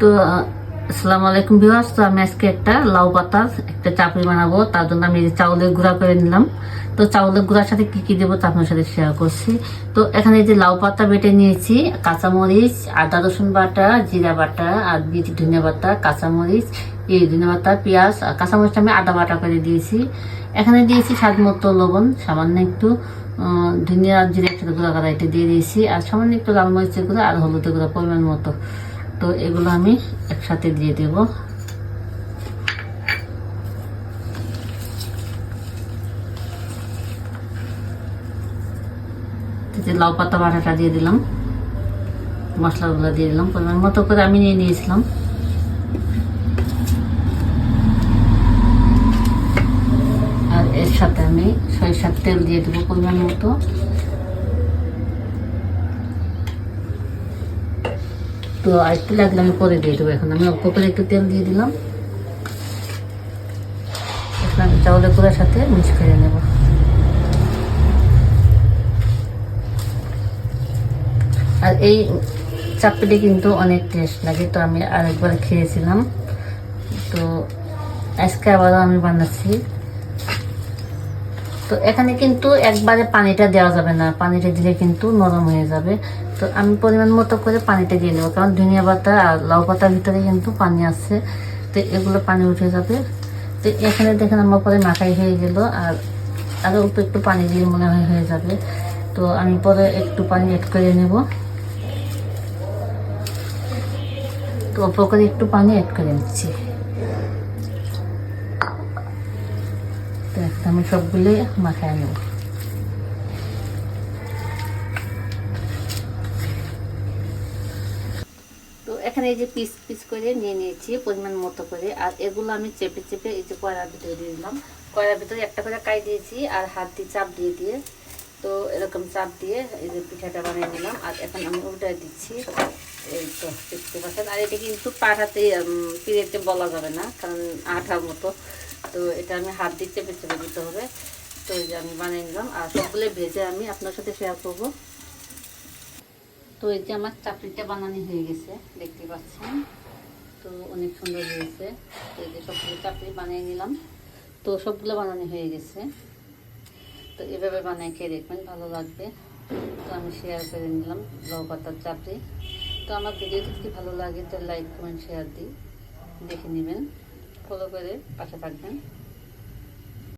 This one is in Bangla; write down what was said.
তো আসসালামু আলাইকুম ভিউয়ার্স। তো আমি আজকে একটা লাউ পাতার একটা চাপড়ি বানাবো। তার জন্য আমি এই যে চাউলের গুঁড়া করে নিলাম। তো চাউলের গুঁড়ার সাথে কি কি দেবো তা আপনার সাথে শেয়ার করছি। তো এখানে এই যে লাউ পাতা বেটে নিয়েছি, কাঁচামরিচ, আদা রসুন বাটা, জিরা বাটা, আর দিয়েছি ধনিয়া বাটা, কাঁচামরিচ, এই ধনিয়া বাটা, পেঁয়াজ আর কাঁচামরিচটা আমি আদা বাটা করে দিয়েছি। এখানে দিয়েছি স্বাদ মতো লবণ, সামান্য একটু ধনিয়া আর জিরা একসাথে গুঁড়া করা এটা দিয়ে দিয়েছি, আর সামান্য একটু লাল মরিচের গুঁড়া আর হলুদের গুঁড়া পরিমাণ মতো। তো এগুলো আমি একসাথে দিয়ে দেব। লাউ পাতা বাটাটা দিয়ে দিলাম, মশলাগুলো দিয়ে দিলাম পরিমাণ মতো করে আমি নিয়ে নিয়েছিলাম। আর এর সাথে আমি সরিষার তেল দিয়ে দেবো পরিমাণ মতো। তো আর একটু লাগলে আমি পরে দিয়ে দেবো। এখন আমি অল্প করে একটু তেল দিয়ে দিলাম। এখন আমি চাউলের গুঁড়ার সাথে মিক্স করে নেব। আর এই চাপড়ি কিন্তু অনেক টেস্ট লাগে। তো আমি আরেকবার খেয়েছিলাম, তো আজকে আবারও আমি বানাচ্ছি। তো এখানে কিন্তু একবারে পানিটা দেওয়া যাবে না, পানিটা দিলে কিন্তু নরম হয়ে যাবে। তো আমি পরিমাণ মতো করে পানিটা দিয়ে নেবো, কারণ ধনিয়া পাতা আর লাউ পাতার ভিতরে কিন্তু পানি আছে, তো এগুলো পানি উঠে যাবে। তো এখানে দেখেন আমার পরে মাখাই হয়ে গেল, আর আরও অল্প একটু পানি দিয়ে মনে হয় হয়ে যাবে। তো আমি পরে একটু পানি অ্যাড করে নেব। তো অল্প করে একটু পানি অ্যাড করে নিচ্ছি। তো আমি সবগুলো মাখায় নেব। তো এখানে এই যে পিস পিস করে নিয়ে নিয়েছি পরিমাণ মতো করে, আর এগুলো আমি চেপে চেপে এই যে কয়লার ভিতরে দিয়ে দিলাম। কয়লার ভিতরে একটা করে কাই দিয়েছি, আর হাত দিয়ে চাপ দিয়ে দিয়ে, তো এরকম চাপ দিয়ে এই যে পিঠাটা বানিয়ে নিলাম। আর এখন আমি উল্টায় দিচ্ছি। এই তো দেখতে পাচ্ছেন। আর এটা কিন্তু পাঠাতে পিড়েতে বলা যাবে না, কারণ আঠার মতো। তো এটা আমি হাত দিয়ে চেপে চেপে দিতে হবে। তো এই যে আমি বানিয়ে নিলাম, আর সবগুলো ভেজে আমি আপনার সাথে শেয়ার করবো। তো এই যে আমার চাপড়িটা বানানো হয়ে গেছে, দেখতে পাচ্ছেন। তো অনেক সুন্দর হয়েছে। তো এই যে সবগুলো চাপড়ি বানিয়ে নিলাম। তো সবগুলো বানানো হয়ে গেছে। তো এভাবে বানিয়ে খেয়ে দেখবেন, ভালো লাগবে। তো আমি শেয়ার করে নিলাম লাউ পাতার চাপড়ি। তো আমার ভিডিও যদি ভালো লাগে তো লাইক কমেন্ট শেয়ার দিই, দেখে নেবেন, ফলো করে পাশে থাকবেন।